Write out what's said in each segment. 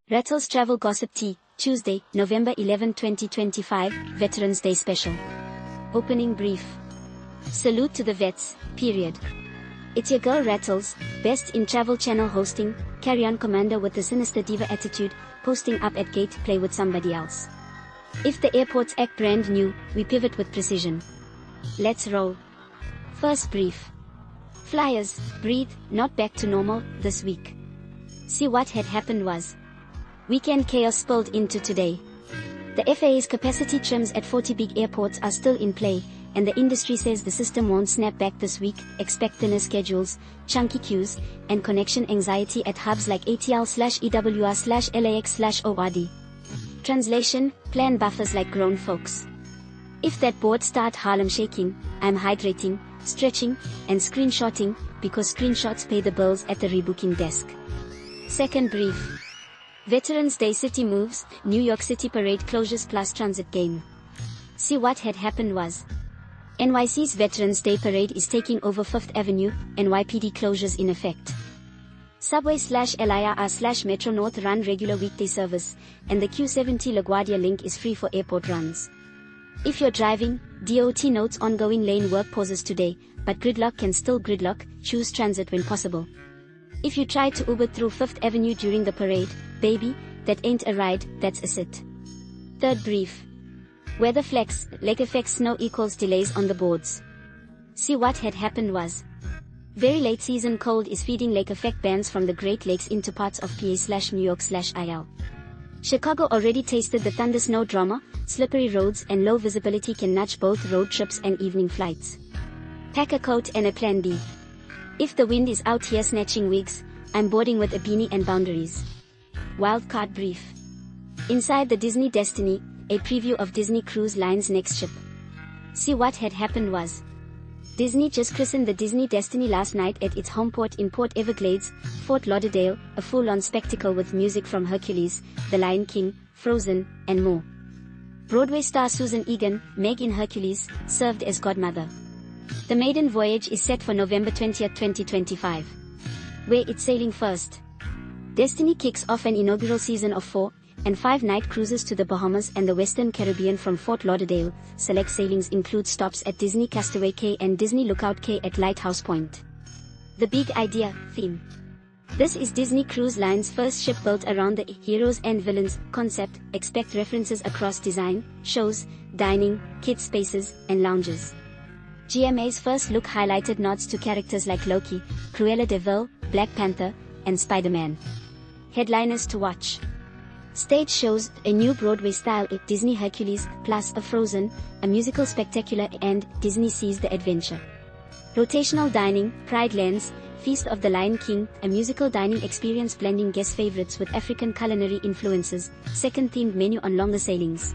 Rattles Travel Gossip Tea, Tuesday, November 11, 2025, Veterans Day Special. Opening Brief. Salute to the vets, period. It's your girl Rattles, best in Travel Channel hosting, carry-on commander with the sinister diva attitude, posting up at gate play with somebody else. If the airports act brand new, we pivot with precision. Let's roll. First brief. Flyers, breathe, not back to normal, this week. See what had happened was. Weekend chaos spilled into today. The FAA's capacity trims at 40 big airports are still in play, and the industry says the system won't snap back this week. Expect thinner schedules, chunky queues, and connection anxiety at hubs like ATL/EWR/LAX/ORD. Translation, plan buffers like grown folks. If that board start Harlem shaking, I'm hydrating, stretching, and screenshotting, because screenshots pay the bills at the rebooking desk. Second brief. Veterans Day City moves, New York City parade closures plus transit game. See what had happened was. NYC's Veterans Day parade is taking over 5th Avenue, NYPD closures in effect. Subway/LIRR/Metro North run regular weekday service, and the Q70 LaGuardia link is free for airport runs. If you're driving, DOT notes ongoing lane work pauses today, but gridlock can still gridlock, choose transit when possible. If you try to Uber through 5th Avenue during the parade, baby, that ain't a ride, that's a sit. Third brief. Weather flex, lake effect snow equals delays on the boards. See what had happened was. Very late season cold is feeding lake effect bands from the Great Lakes into parts of PA/New York/IL. Chicago already tasted the thunder snow drama, slippery roads and low visibility can nudge both road trips and evening flights. Pack a coat and a plan B. If the wind is out here snatching wigs, I'm boarding with a beanie and boundaries. Wildcard brief. Inside the Disney Destiny, a preview of Disney Cruise Line's next ship. See what had happened was. Disney just christened the Disney Destiny last night at its homeport in Port Everglades, Fort Lauderdale, a full-on spectacle with music from Hercules, The Lion King, Frozen, and more. Broadway star Susan Egan, Meg in Hercules, served as godmother. The maiden voyage is set for November 20, 2025. Where it's sailing first. Destiny kicks off an inaugural season of 4 and 5-night cruises to the Bahamas and the Western Caribbean from Fort Lauderdale. Select sailings include stops at Disney Castaway Cay and Disney Lookout Cay at Lighthouse Point. The big idea, theme. This is Disney Cruise Line's first ship built around the heroes and villains concept. Expect references across design, shows, dining, kids spaces, and lounges. GMA's first look highlighted nods to characters like Loki, Cruella de Vil, Black Panther, and Spider-Man. Headliners to watch. Stage shows, a new Broadway-style Disney Hercules, plus a Frozen, a musical spectacular, and Disney Sees the Adventure. Rotational dining, Pride Lands, Feast of the Lion King, a musical dining experience blending guest favorites with African culinary influences, second themed menu on longer sailings.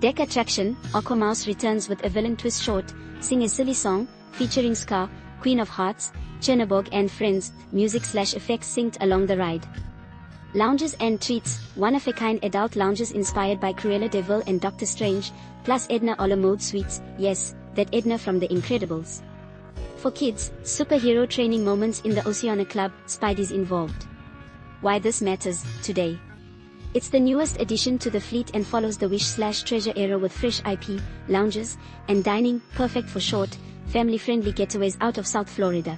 Deck attraction, Aquamouse returns with a villain twist short, sing a silly song, featuring Scar, Queen of Hearts, Chernabog and Friends, music/effects synced along the ride. Lounges and treats, one-of-a-kind adult lounges inspired by Cruella de Vil and Doctor Strange, plus Edna a la mode suites, yes, that Edna from The Incredibles. For kids, superhero training moments in the Oceana Club, Spidey's involved. Why this matters, today. It's the newest addition to the fleet and follows the Wish/Treasure era with fresh IP, lounges, and dining, perfect for short, family-friendly getaways out of South Florida.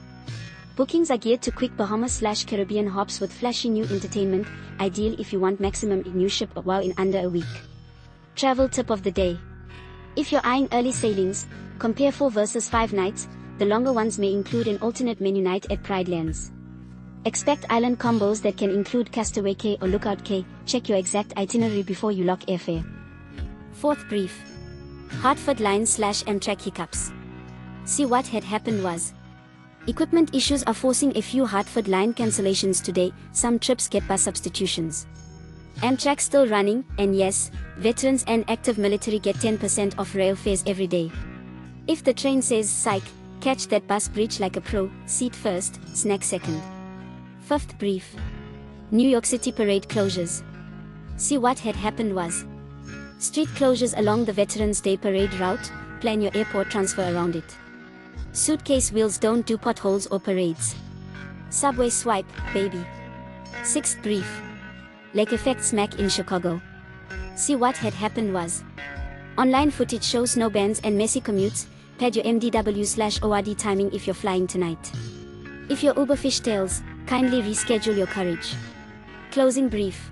Bookings are geared to quick Bahamas/Caribbean hops with flashy new entertainment, ideal if you want maximum new ship wow in under a week. Travel tip of the day. If you're eyeing early sailings, compare 4 versus 5 nights, the longer ones may include an alternate menu night at Pride Lands. Expect island combos that can include Castaway Cay or Lookout Cay. Check your exact itinerary before you lock airfare. Fourth brief. Hartford Line/Amtrak hiccups. See what had happened was. Equipment issues are forcing a few Hartford Line cancellations today, some trips get bus substitutions. Amtrak still running, and yes, veterans and active military get 10% off rail fares every day. If the train says psych, catch that bus bridge like a pro, seat first, snack second. Fifth brief. New York City parade closures. See what had happened was. Street closures along the Veterans Day parade route, plan your airport transfer around it. Suitcase wheels don't do potholes or parades. Subway swipe, baby. Sixth brief. Lake effect smack in Chicago. See what had happened was. Online footage shows no bands and messy commutes. Pad your MDW/ORD timing if you're flying tonight. If you're Uber fishtails, kindly reschedule your courage. Closing brief.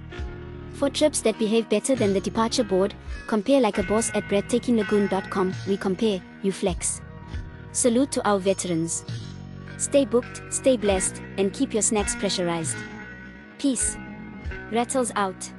For trips that behave better than the departure board, compare like a boss at breathtakinglagoon.com. We compare, you flex. Salute to our veterans. Stay booked, stay blessed, and keep your snacks pressurized. Peace. Rattles out.